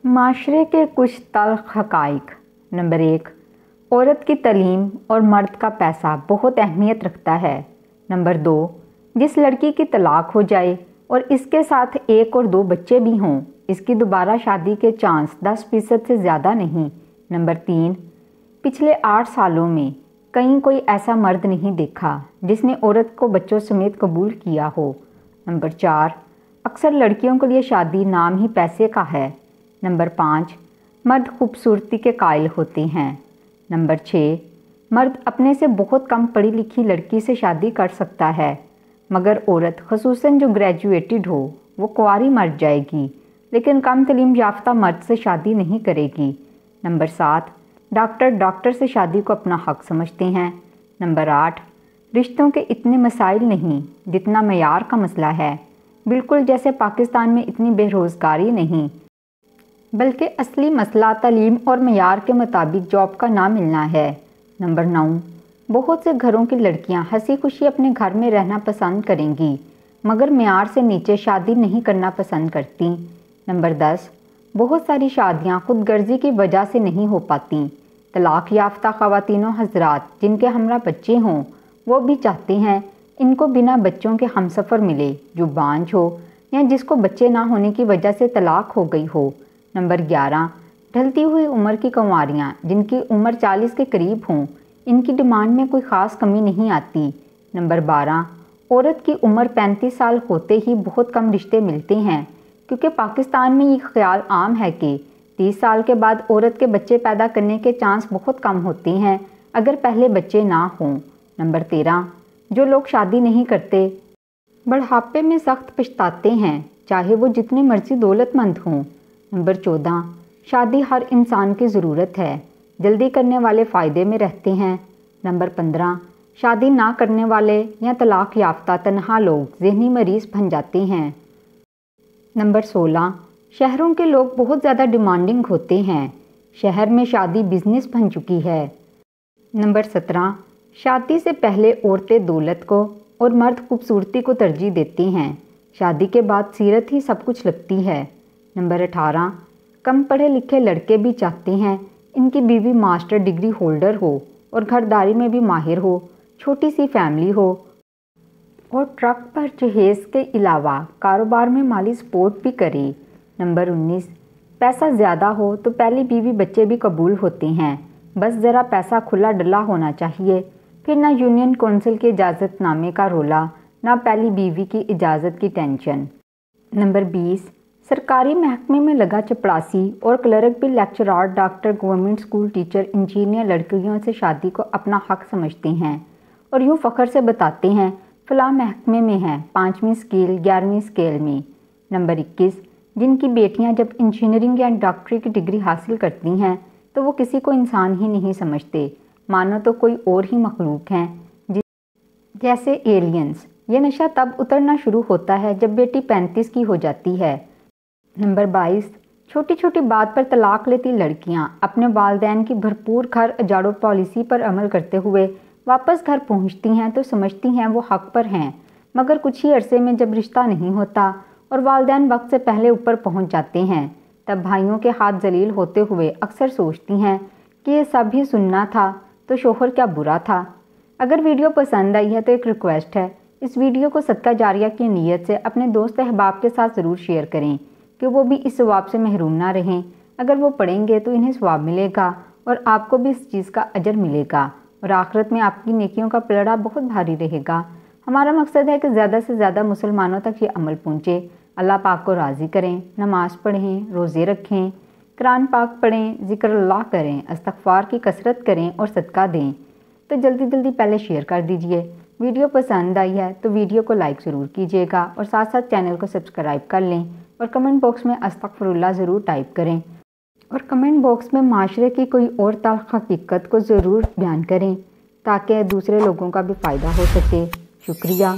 معاشرے کے کچھ تلخ حقائق۔ نمبر 1، عورت کی تعلیم اور مرد کا پیسہ بہت اہمیت رکھتا ہے۔ نمبر 2، جس لڑکی کی طلاق ہو جائے اور اس کے ساتھ 1 اور 2 بچے بھی ہوں، اس کی دوبارہ شادی کے چانس 10% سے زیادہ نہیں۔ نمبر 3، پچھلے 8 سالوں میں کہیں کوئی ایسا مرد نہیں دیکھا جس نے عورت کو بچوں سمیت قبول کیا ہو۔ نمبر 4، اکثر لڑکیوں کے لیے شادی نام ہی پیسے کا ہے۔ نمبر 5، مرد خوبصورتی کے قائل ہوتے ہیں۔ نمبر 6، مرد اپنے سے بہت کم پڑھی لکھی لڑکی سے شادی کر سکتا ہے، مگر عورت خصوصاً جو گریجویٹڈ ہو وہ کنواری مر جائے گی، لیکن کم تعلیم یافتہ مرد سے شادی نہیں کرے گی۔ نمبر 7، ڈاکٹر سے شادی کو اپنا حق سمجھتے ہیں۔ نمبر 8، رشتوں کے اتنے مسائل نہیں جتنا معیار کا مسئلہ ہے، بالکل جیسے پاکستان میں اتنی بے روزگاری نہیں، بلکہ اصلی مسئلہ تعلیم اور معیار کے مطابق جاب کا نہ ملنا ہے۔ نمبر 9، بہت سے گھروں کی لڑکیاں ہنسی خوشی اپنے گھر میں رہنا پسند کریں گی، مگر معیار سے نیچے شادی نہیں کرنا پسند کرتی۔ نمبر 10، بہت ساری شادیاں خود غرضی کی وجہ سے نہیں ہو پاتی۔ طلاق یافتہ خواتین و حضرات جن کے ہمراہ بچے ہوں، وہ بھی چاہتے ہیں ان کو بنا بچوں کے ہمسفر ملے جو بانجھ ہو یا جس کو بچے نہ ہونے کی وجہ سے طلاق ہو گئی ہو۔ نمبر 11، ڈھلتی ہوئی عمر کی کنواریاں جن کی عمر 40 کے قریب ہوں، ان کی ڈیمانڈ میں کوئی خاص کمی نہیں آتی۔ نمبر 12، عورت کی عمر 35 سال ہوتے ہی بہت کم رشتے ملتے ہیں، کیونکہ پاکستان میں یہ خیال عام ہے کہ 30 سال کے بعد عورت کے بچے پیدا کرنے کے چانس بہت کم ہوتے ہیں اگر پہلے بچے نہ ہوں۔ نمبر 13، جو لوگ شادی نہیں کرتے بڑھاپے میں سخت پچھتاتے ہیں، چاہے وہ جتنے مرضی دولت مند ہوں۔ نمبر 14، شادی ہر انسان کی ضرورت ہے، جلدی کرنے والے فائدے میں رہتے ہیں۔ نمبر 15، شادی نہ کرنے والے یا طلاق یافتہ تنہا لوگ ذہنی مریض بن جاتے ہیں۔ نمبر 16، شہروں کے لوگ بہت زیادہ ڈیمانڈنگ ہوتے ہیں، شہر میں شادی بزنس بن چکی ہے۔ نمبر 17، شادی سے پہلے عورتیں دولت کو اور مرد خوبصورتی کو ترجیح دیتے ہیں، شادی کے بعد سیرت ہی سب کچھ لگتی ہے۔ نمبر 18، کم پڑھے لکھے لڑکے بھی چاہتے ہیں ان کی بیوی ماسٹر ڈگری ہولڈر ہو اور گھرداری میں بھی ماہر ہو، چھوٹی سی فیملی ہو اور ٹرک پر جہیز کے علاوہ کاروبار میں مالی سپورٹ بھی کرے۔ نمبر 19، پیسہ زیادہ ہو تو پہلی بیوی بچے بھی قبول ہوتے ہیں، بس ذرا پیسہ کھلا ڈلا ہونا چاہیے، پھر نہ یونین کونسل کے اجازت نامے کا رولا، نہ پہلی بیوی کی اجازت کی ٹینشن۔ نمبر 20، سرکاری محکمے میں لگا چپڑاسی اور کلرک بھی lecturer, doctor, government school teacher, engineer لڑکیوں سے شادی کو اپنا حق سمجھتے ہیں اور یوں فخر سے بتاتے ہیں فلاں محکمے میں ہیں 5ویں اسکیل 11ویں اسکیل میں۔ نمبر 21، جن کی بیٹیاں جب انجینئرنگ یا ڈاکٹری کی ڈگری حاصل کرتی ہیں تو وہ کسی کو انسان ہی نہیں سمجھتے، مانو تو کوئی اور ہی مخلوق ہیں، جیسے ایلینز۔ یہ نشہ تب اترنا شروع ہوتا ہے جب بیٹی 35 کی ہو جاتی ہے۔ نمبر 22، چھوٹی چھوٹی بات پر طلاق لیتی لڑکیاں اپنے والدین کی بھرپور گھر اجاڑو پالیسی پر عمل کرتے ہوئے واپس گھر پہنچتی ہیں تو سمجھتی ہیں وہ حق پر ہیں، مگر کچھ ہی عرصے میں جب رشتہ نہیں ہوتا اور والدین وقت سے پہلے اوپر پہنچ جاتے ہیں، تب بھائیوں کے ہاتھ ذلیل ہوتے ہوئے اکثر سوچتی ہیں کہ یہ سب ہی سننا تھا تو شوہر کیا برا تھا۔ اگر ویڈیو پسند آئی ہے تو ایک ریکویسٹ ہے، اس ویڈیو کو صدقہ جاریہ کی نیت سے اپنے دوست احباب کے ساتھ ضرور شیئر کریں کہ وہ بھی اس ثواب سے محروم نہ رہیں۔ اگر وہ پڑھیں گے تو انہیں ثواب ملے گا اور آپ کو بھی اس چیز کا اجر ملے گا، اور آخرت میں آپ کی نیکیوں کا پلڑا بہت بھاری رہے گا۔ ہمارا مقصد ہے کہ زیادہ سے زیادہ مسلمانوں تک یہ عمل پہنچے۔ اللہ پاک کو راضی کریں، نماز پڑھیں، روزے رکھیں، قرآن پاک پڑھیں، ذکر اللہ کریں، استغفار کی کثرت کریں اور صدقہ دیں۔ تو جلدی پہلے شیئر کر دیجئے۔ ویڈیو پسند آئی ہے تو ویڈیو کو لائک ضرور کیجیے گا اور ساتھ ساتھ چینل کو سبسکرائب کر لیں، اور کمنٹ باکس میں استغفر اللہ ضرور ٹائپ کریں، اور کمنٹ باکس میں معاشرے کی کوئی اور تلخ حقیقت کو ضرور بیان کریں تاکہ دوسرے لوگوں کا بھی فائدہ ہو سکے۔ شکریہ۔